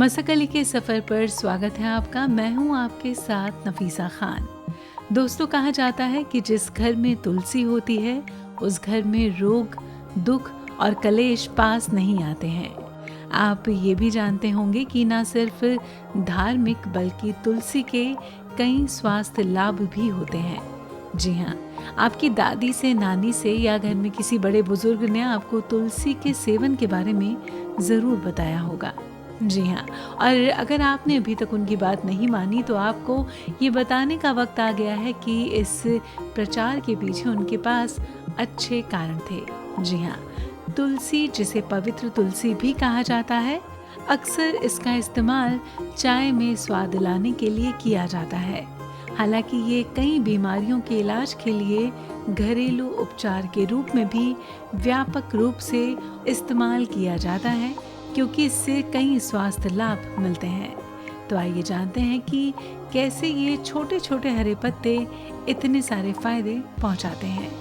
मसकली के सफ़र पर स्वागत है आपका। मैं हूं आपके साथ नफीसा खान। दोस्तों, कहा जाता है कि जिस घर में तुलसी होती है उस घर में रोग, दुख और कलेश पास नहीं आते हैं। आप ये भी जानते होंगे कि न सिर्फ धार्मिक बल्कि तुलसी के कई स्वास्थ्य लाभ भी होते हैं। जी हाँ, आपकी दादी से, नानी से या घर में किसी बड़े बुजुर्ग ने आपको तुलसी के सेवन के बारे में ज़रूर बताया होगा। जी हाँ, और अगर आपने अभी तक उनकी बात नहीं मानी तो आपको ये बताने का वक्त आ गया है कि इस प्रचार के पीछे उनके पास अच्छे कारण थे। जी हाँ, तुलसी, जिसे पवित्र तुलसी भी कहा जाता है, अक्सर इसका इस्तेमाल चाय में स्वाद लाने के लिए किया जाता है। हालांकि ये कई बीमारियों के इलाज के लिए घरेलू उपचार के रूप में भी व्यापक रूप से इस्तेमाल किया जाता है, क्योंकि इससे कई स्वास्थ्य लाभ मिलते हैं। तो आइए जानते हैं कि कैसे ये छोटे छोटे हरे पत्ते इतने सारे फायदे पहुंचाते हैं।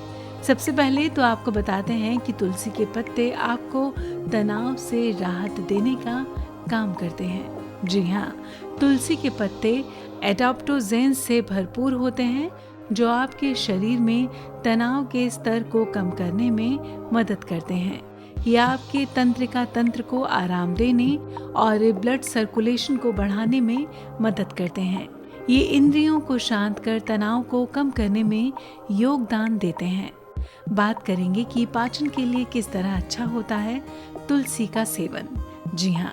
सबसे पहले तो आपको बताते हैं कि तुलसी के पत्ते आपको तनाव से राहत देने का काम करते हैं। जी हाँ, तुलसी के पत्ते एडाप्टोजेंस से भरपूर होते हैं, जो आपके शरीर में तनाव के स्तर को कम करने में मदद करते हैं। ये आपके तंत्रिका तंत्र को आराम देने और ब्लड सर्कुलेशन को बढ़ाने में मदद करते हैं। ये इंद्रियों को शांत कर तनाव को कम करने में योगदान देते हैं। बात करेंगे कि पाचन के लिए किस तरह अच्छा होता है तुलसी का सेवन। जी हाँ,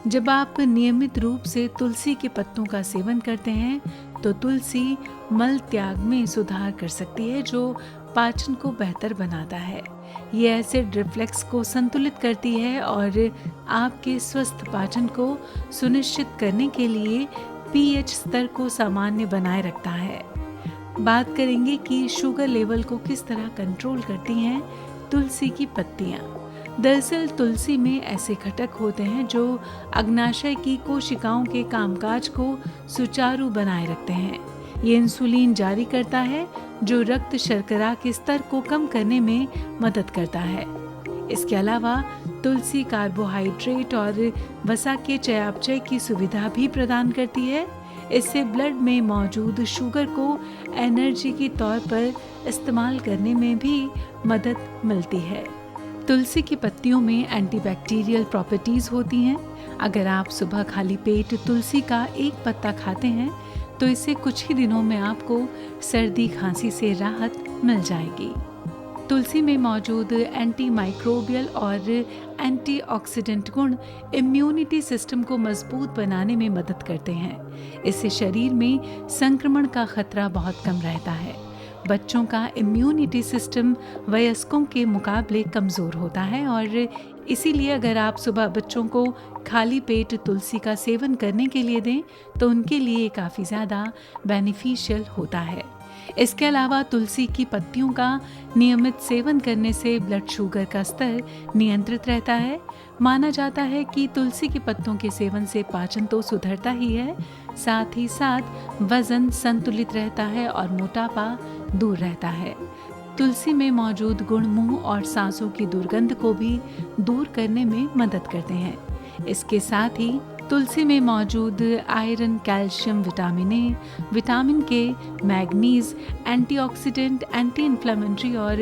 जब आप नियमित रूप से तुलसी के पत्तों का सेवन करते हैं तो तुलसी मल त्याग में सुधार कर सकती है, जो पाचन को बेहतर बनाता है। ये एसिड रिफ्लेक्स को संतुलित करती है और आपके स्वस्थ पाचन को सुनिश्चित करने के लिए पीएच स्तर को सामान्य बनाए रखता है। बात करेंगे कि शुगर लेवल को किस तरह कंट्रोल करती हैं तुलसी की पत्तियां। दरअसल तुलसी में ऐसे घटक होते हैं जो अग्नाशय की कोशिकाओं के कामकाज को सुचारू बनाए रखते हैं। ये इंसुलिन जारी करता है, जो रक्त शर्करा के स्तर को कम करने में मदद करता है। इसके अलावा तुलसी कार्बोहाइड्रेट और वसा के चयापचय की सुविधा भी प्रदान करती है। इससे ब्लड में मौजूद शुगर को एनर्जी के तौर पर इस्तेमाल करने में भी मदद मिलती है। तुलसी की पत्तियों में एंटीबैक्टीरियल प्रॉपर्टीज होती हैं। अगर आप सुबह खाली पेट तुलसी का एक पत्ता खाते हैं तो इससे कुछ ही दिनों में आपको सर्दी खांसी से राहत मिल जाएगी। तुलसी में मौजूद एंटी माइक्रोबियल और एंटीऑक्सीडेंट गुण इम्यूनिटी सिस्टम को मजबूत बनाने में मदद करते हैं। इससे शरीर में संक्रमण का खतरा बहुत कम रहता है। बच्चों का इम्यूनिटी सिस्टम वयस्कों के मुकाबले कमज़ोर होता है और इसीलिए अगर आप सुबह बच्चों को खाली पेट तुलसी का सेवन करने के लिए दें तो उनके लिए काफ़ी ज़्यादा बेनिफिशियल होता है। इसके अलावा तुलसी की पत्तियों का नियमित सेवन करने से ब्लड शुगर का स्तर नियंत्रित रहता है। माना जाता है कि तुलसी के पत्तों के सेवन से पाचन तो सुधरता ही है, साथ ही साथ वजन संतुलित रहता है और मोटापा दूर रहता है। तुलसी में मौजूद गुण मुंह और सांसों की दुर्गंध को भी दूर करने में मदद करते हैं। इसके साथ ही तुलसी में मौजूद iron, calcium, vitamin A, vitamin के, मैग्नीज, एंटीऑक्सीडेंट, एंटी इन्फ्लेमेटरी और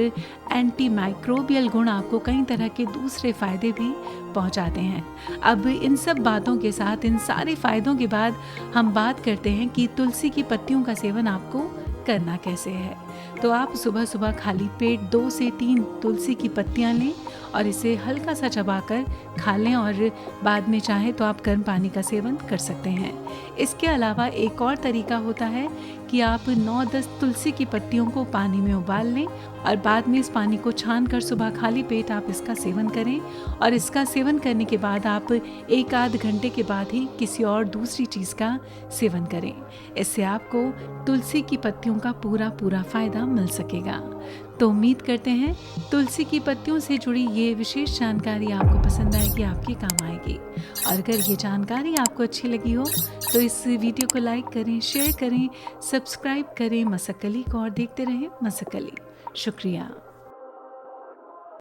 एंटी माइक्रोबियल गुण आपको कई तरह के दूसरे फायदे भी पहुंचाते हैं। अब इन सब बातों के साथ, इन सारे फायदों के बाद हम बात करते हैं कि तुलसी की पत्तियों का सेवन आपको करना कैसे है। तो आप सुबह सुबह खाली पेट 2 से 3 तुलसी की पत्तियां लें और इसे हल्का सा चबाकर खा लें और बाद में चाहे तो आप गर्म पानी का सेवन कर सकते हैं। इसके अलावा एक और तरीका होता है कि आप 9-10 तुलसी की पत्तियों को पानी में उबाल लें और बाद में इस पानी को छानकर सुबह खाली पेट आप इसका सेवन करें और इसका सेवन करने के बाद आप 1-आध घंटे के बाद ही किसी और दूसरी चीज़ का सेवन करें। इससे आपको तुलसी की पत्तियों का पूरा फायदा मिल सकेगा। तो उम्मीद करते हैं तुलसी की पत्तियों से जुड़ी ये विशेष जानकारी आपको पसंद आएगी, आपके काम आएगी। और अगर ये जानकारी आपको अच्छी लगी हो तो इस वीडियो को लाइक करें, शेयर करें, सब्सक्राइब करें मसकली को और देखते रहें मसकली। शुक्रिया।